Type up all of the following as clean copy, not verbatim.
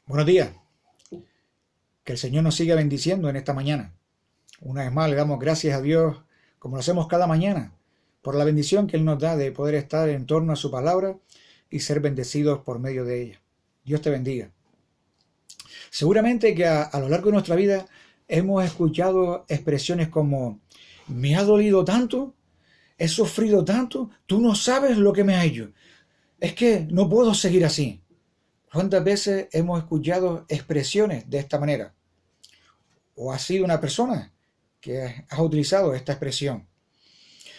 Buenos días, que el Señor nos siga bendiciendo en esta mañana. Una vez más le damos gracias a Dios, como lo hacemos cada mañana, por la bendición que Él nos da de poder estar en torno a su palabra y ser bendecidos por medio de ella. Dios te bendiga. Seguramente que a lo largo de nuestra vida hemos escuchado expresiones como me ha dolido tanto, he sufrido tanto, tú no sabes lo que me ha hecho. Es que no puedo seguir así. ¿Cuántas veces hemos escuchado expresiones de esta manera? ¿O has sido una persona que has utilizado esta expresión?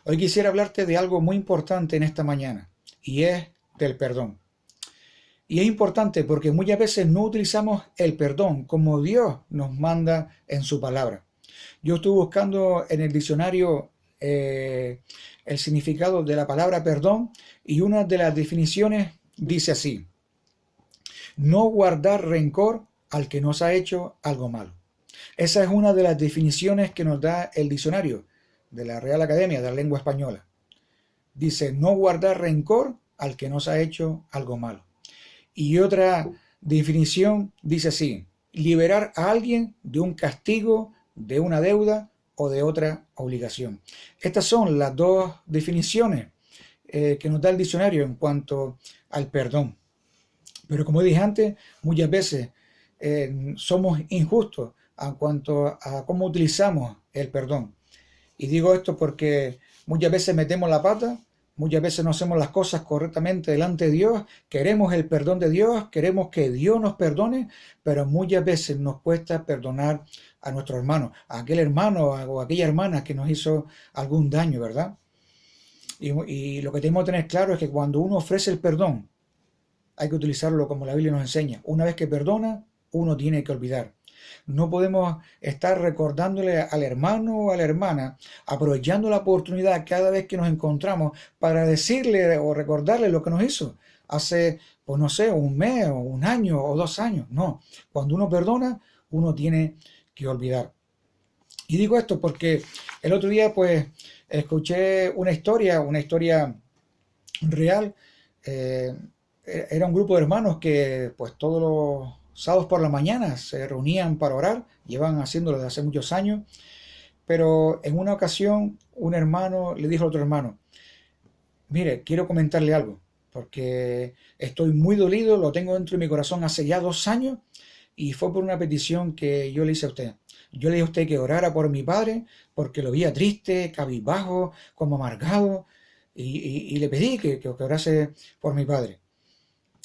Hoy quisiera hablarte de algo muy importante en esta mañana, y es del perdón. Y es importante porque muchas veces no utilizamos el perdón como Dios nos manda en su palabra. Yo estuve buscando en el diccionario el significado de la palabra perdón, y una de las definiciones dice así: no guardar rencor al que nos ha hecho algo malo. Esa es una de las definiciones que nos da el diccionario de la Real Academia de la Lengua Española. Dice, no guardar rencor al que nos ha hecho algo malo. Y otra definición dice así, liberar a alguien de un castigo, de una deuda o de otra obligación. Estas son las dos definiciones que nos da el diccionario en cuanto al perdón. Pero como dije antes, muchas veces somos injustos en cuanto a cómo utilizamos el perdón. Y digo esto porque muchas veces metemos la pata, muchas veces no hacemos las cosas correctamente delante de Dios, queremos el perdón de Dios, queremos que Dios nos perdone, pero muchas veces nos cuesta perdonar a nuestro hermano, a aquel hermano o a aquella hermana que nos hizo algún daño, ¿verdad? Y lo que tenemos que tener claro es que cuando uno ofrece el perdón, hay que utilizarlo como la Biblia nos enseña. Una vez que perdona, uno tiene que olvidar. No podemos estar recordándole al hermano o a la hermana, aprovechando la oportunidad cada vez que nos encontramos para decirle o recordarle lo que nos hizo hace, pues no sé, un mes o un año o 2 años. No, cuando uno perdona, uno tiene que olvidar. Y digo esto porque el otro día pues escuché una historia real. eh, Era un grupo de hermanos que pues todos los sábados por la mañana se reunían para orar, llevan haciéndolo desde hace muchos años, pero en una ocasión un hermano le dijo a otro hermano, mire, quiero comentarle algo, porque estoy muy dolido, lo tengo dentro de mi corazón hace ya 2 años, y fue por una petición que yo le hice a usted. Yo le dije a usted que orara por mi padre, porque lo veía triste, cabizbajo, como amargado, y le pedí que orase por mi padre.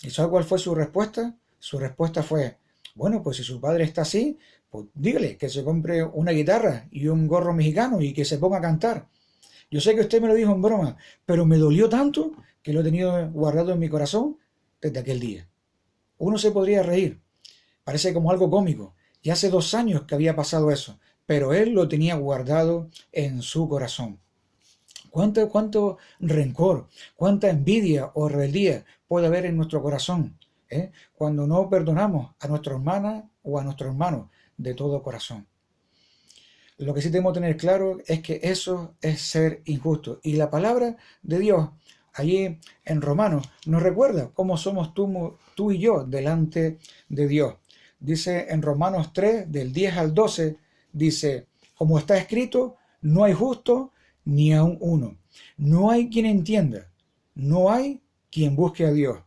¿Y sabe cuál fue su respuesta? Su respuesta fue, bueno, pues si su padre está así, pues dígale que se compre una guitarra y un gorro mexicano y que se ponga a cantar. Yo sé que usted me lo dijo en broma, pero me dolió tanto que lo he tenido guardado en mi corazón desde aquel día. Uno se podría reír, parece como algo cómico, y hace 2 años que había pasado eso, pero él lo tenía guardado en su corazón. ¿Cuánto rencor, cuánta envidia o rebeldía puede haber en nuestro corazón cuando no perdonamos a nuestra hermana o a nuestro hermano de todo corazón? Lo que sí tenemos que tener claro es que eso es ser injusto. Y la palabra de Dios, allí en Romanos, nos recuerda cómo somos tú y yo delante de Dios. Dice en Romanos 3, del 10 al 12, dice, como está escrito, no hay justo ni aun uno. No hay quien entienda, no hay quien busque a Dios.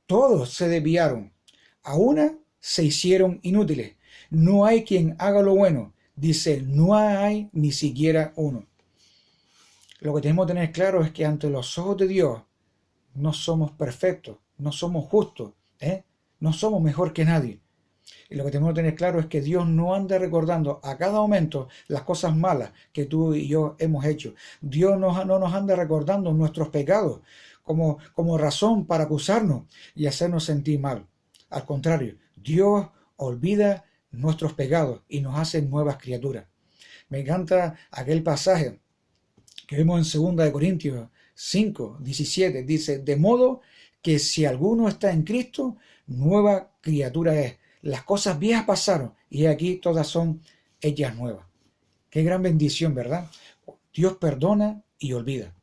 Todos se desviaron, a una se hicieron inútiles. No hay quien haga lo bueno. Dice, no hay ni siquiera uno. Lo que tenemos que tener claro es que ante los ojos de Dios no somos perfectos, no somos justos, no somos mejor que nadie. Y lo que tenemos que tener claro es que Dios no anda recordando a cada momento las cosas malas que tú y yo hemos hecho. Dios no nos anda recordando nuestros pecados como razón para acusarnos y hacernos sentir mal. Al contrario, Dios olvida nuestros pecados y nos hace nuevas criaturas. Me encanta aquel pasaje que vemos en 2 Corintios 5, 17. Dice, de modo que si alguno está en Cristo, nueva criatura es. Las cosas viejas pasaron y aquí todas son hechas nuevas. Qué gran bendición, ¿verdad? Dios perdona y olvida.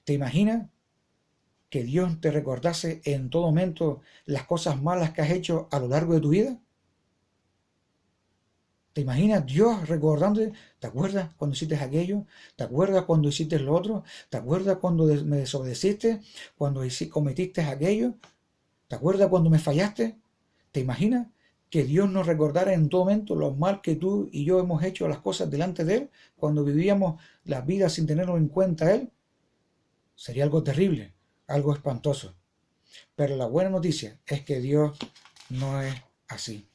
¿Te imaginas que Dios te recordase en todo momento las cosas malas que has hecho a lo largo de tu vida? ¿Te imaginas Dios recordándote? ¿Te acuerdas cuando hiciste aquello? ¿Te acuerdas cuando hiciste lo otro? ¿Te acuerdas cuando me desobedeciste? ¿Cuando cometiste aquello? ¿Te acuerdas cuando me fallaste? ¿Te imaginas que Dios nos recordara en todo momento lo mal que tú y yo hemos hecho las cosas delante de Él cuando vivíamos las vidas sin tenerlo en cuenta Él? Sería algo terrible, algo espantoso. Pero la buena noticia es que Dios no es así.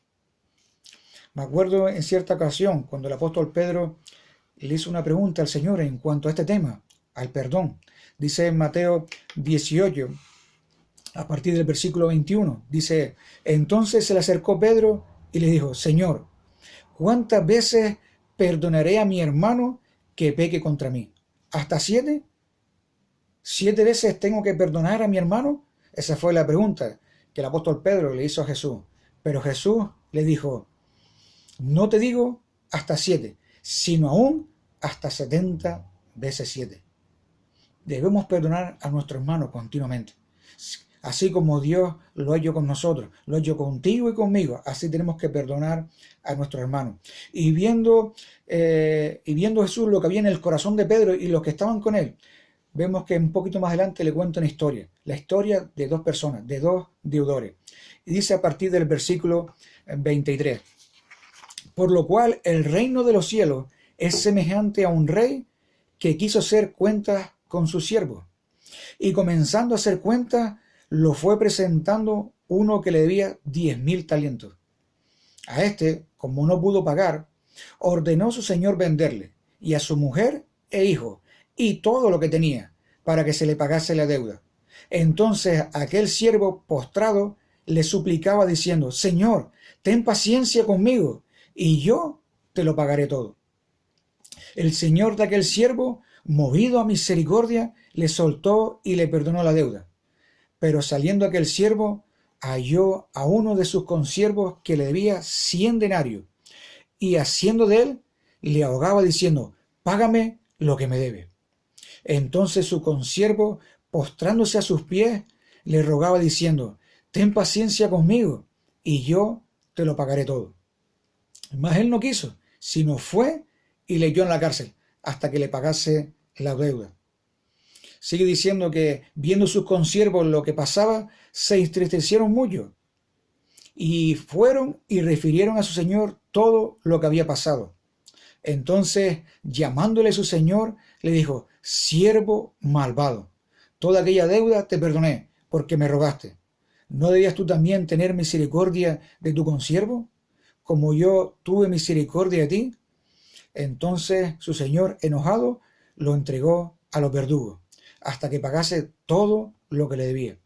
Me acuerdo en cierta ocasión cuando el apóstol Pedro le hizo una pregunta al Señor en cuanto a este tema, al perdón. Dice en Mateo 18, a partir del versículo 21, dice: entonces se le acercó Pedro y le dijo: Señor, ¿cuántas veces perdonaré a mi hermano que peque contra mí? ¿Hasta 7? ¿7 veces tengo que perdonar a mi hermano? Esa fue la pregunta que el apóstol Pedro le hizo a Jesús. Pero Jesús le dijo: no te digo hasta 7, sino aún hasta 70 veces 7. Debemos perdonar a nuestro hermano continuamente. Así como Dios lo ha hecho con nosotros, lo ha hecho contigo y conmigo, así tenemos que perdonar a nuestros hermanos. Y viendo Jesús lo que había en el corazón de Pedro y los que estaban con él, vemos que un poquito más adelante le cuenta una historia, la historia de dos personas, de dos deudores. Y dice a partir del versículo 23, por lo cual el reino de los cielos es semejante a un rey que quiso hacer cuentas con sus siervos. Y comenzando a hacer cuentas, lo fue presentando uno que le debía 10.000 talentos. A este, como no pudo pagar, ordenó su señor venderle, y a su mujer e hijo, y todo lo que tenía, para que se le pagase la deuda. Entonces aquel siervo postrado le suplicaba diciendo: Señor, ten paciencia conmigo, y yo te lo pagaré todo. El señor de aquel siervo, movido a misericordia, le soltó y le perdonó la deuda. Pero saliendo aquel siervo, halló a uno de sus consiervos que le debía 100 denarios, y haciendo de él, le ahogaba diciendo: págame lo que me debe. Entonces su consiervo, postrándose a sus pies, le rogaba diciendo: ten paciencia conmigo, y yo te lo pagaré todo. Mas él no quiso, sino fue y le echó en la cárcel hasta que le pagase la deuda. Sigue diciendo que, viendo sus consiervos lo que pasaba, se entristecieron mucho y fueron y refirieron a su señor todo lo que había pasado. Entonces, llamándole su señor, le dijo: siervo malvado, toda aquella deuda te perdoné porque me rogaste. ¿No debías tú también tener misericordia de tu consiervo, como yo tuve misericordia de ti? Entonces su señor, enojado, lo entregó a los verdugos, hasta que pagase todo lo que le debía.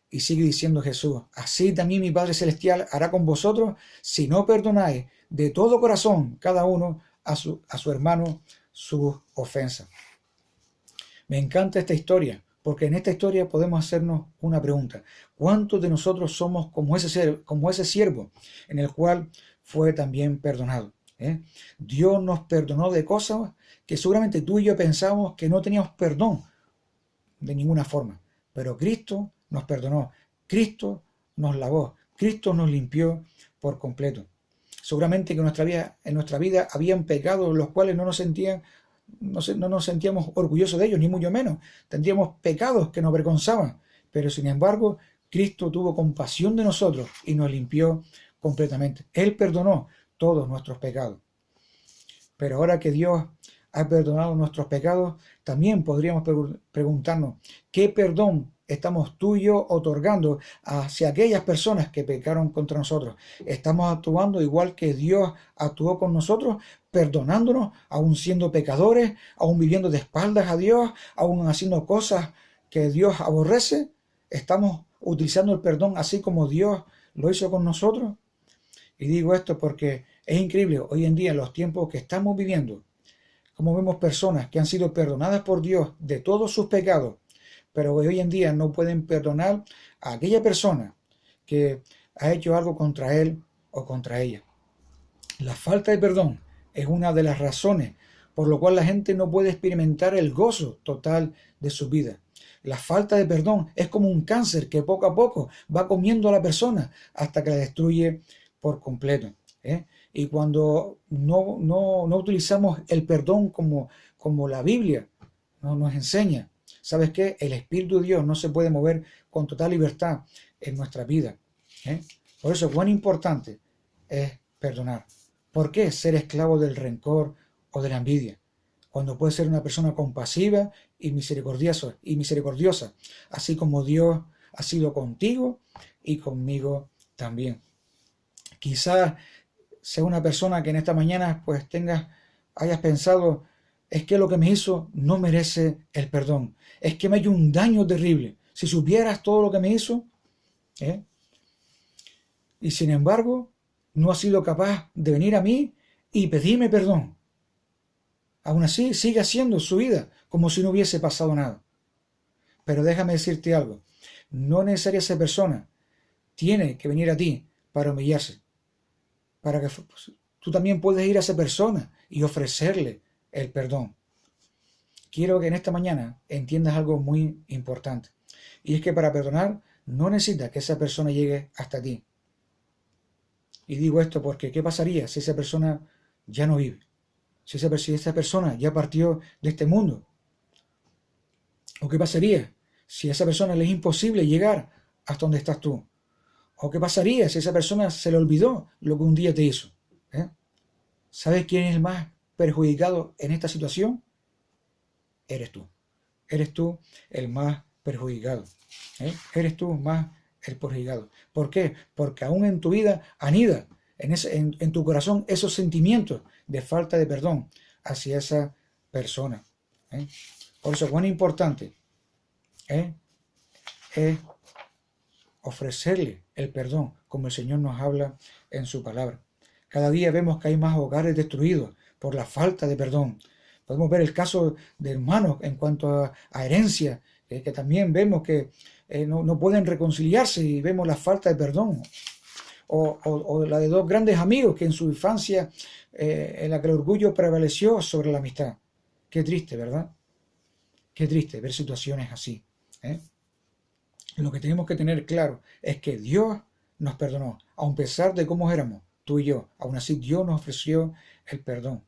Y sigue diciendo Jesús: así también mi Padre Celestial hará con vosotros, si no perdonáis de todo corazón cada uno a su hermano sus ofensas. Me encanta esta historia, porque en esta historia podemos hacernos una pregunta: ¿cuántos de nosotros somos como ese siervo en el cual fue también perdonado? Dios nos perdonó de cosas que seguramente tú y yo pensábamos que no teníamos perdón de ninguna forma, pero Cristo nos perdonó, Cristo nos lavó, Cristo nos limpió por completo. Seguramente que en nuestra vida habían pecados los cuales no nos sentíamos orgullosos de ellos, ni mucho menos. Tendríamos pecados que nos avergonzaban, pero sin embargo Cristo tuvo compasión de nosotros y nos limpió completamente. Él perdonó todos nuestros pecados. Pero ahora que Dios ha perdonado nuestros pecados, también podríamos preguntarnos: ¿qué perdón estamos tú y yo otorgando hacia aquellas personas que pecaron contra nosotros? ¿Estamos actuando igual que Dios actuó con nosotros, perdonándonos, aún siendo pecadores, aún viviendo de espaldas a Dios, aún haciendo cosas que Dios aborrece? ¿Estamos utilizando el perdón así como Dios lo hizo con nosotros? Y digo esto porque es increíble hoy en día, en los tiempos que estamos viviendo, como vemos personas que han sido perdonadas por Dios de todos sus pecados, pero hoy en día no pueden perdonar a aquella persona que ha hecho algo contra él o contra ella. La falta de perdón es una de las razones por lo cual la gente no puede experimentar el gozo total de su vida. La falta de perdón es como un cáncer que poco a poco va comiendo a la persona hasta que la destruye por completo. Y cuando no utilizamos el perdón como la Biblia nos enseña, ¿sabes qué? El Espíritu de Dios no se puede mover con total libertad en nuestra vida. Por eso, cuán importante es perdonar. ¿Por qué ser esclavo del rencor o de la envidia? Cuando puedes ser una persona compasiva y misericordiosa, así como Dios ha sido contigo y conmigo también. Quizás sea una persona que en esta mañana pues hayas pensado, es que lo que me hizo no merece el perdón, es que me ha hecho un daño terrible. Si supieras todo lo que me hizo, y sin embargo no ha sido capaz de venir a mí y pedirme perdón. Aún así sigue haciendo su vida como si no hubiese pasado nada. Pero déjame decirte algo, no necesariamente esa persona tiene que venir a ti para humillarse, para que tú también puedes ir a esa persona y ofrecerle el perdón. Quiero que en esta mañana entiendas algo muy importante, y es que para perdonar no necesitas que esa persona llegue hasta ti. Y digo esto porque ¿qué pasaría si esa persona ya no vive? Si esa persona ya partió de este mundo. ¿O qué pasaría si a esa persona le es imposible llegar hasta donde estás tú? ¿O qué pasaría si a esa persona se le olvidó lo que un día te hizo? ¿Sabes quién es el más perjudicado en esta situación? Eres tú. Eres tú el más perjudicado. Eres tú más el perjudicado. ¿Por qué? Porque aún en tu vida anida en tu corazón esos sentimientos de falta de perdón hacia esa persona. Por eso, cuán importante es ofrecerle el perdón, como el Señor nos habla en su palabra. Cada día vemos que hay más hogares destruidos por la falta de perdón. Podemos ver el caso de hermanos en cuanto a herencia, que también vemos que no pueden reconciliarse y vemos la falta de perdón. O la de dos grandes amigos que en su infancia en la que el orgullo prevaleció sobre la amistad. Qué triste, ¿verdad? Qué triste ver situaciones así. Lo que tenemos que tener claro es que Dios nos perdonó, a pesar de cómo éramos, tú y yo. Aún así Dios nos ofreció el perdón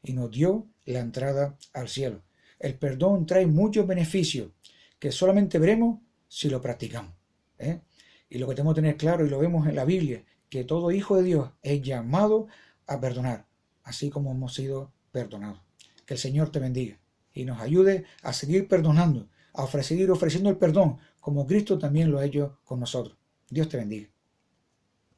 y nos dio la entrada al cielo. El perdón trae muchos beneficios que solamente veremos si lo practicamos. Y lo que tenemos que tener claro, y lo vemos en la Biblia, que todo hijo de Dios es llamado a perdonar, así como hemos sido perdonados. Que el Señor te bendiga y nos ayude a seguir perdonando, a seguir ofreciendo el perdón, como Cristo también lo ha hecho con nosotros. Dios te bendiga.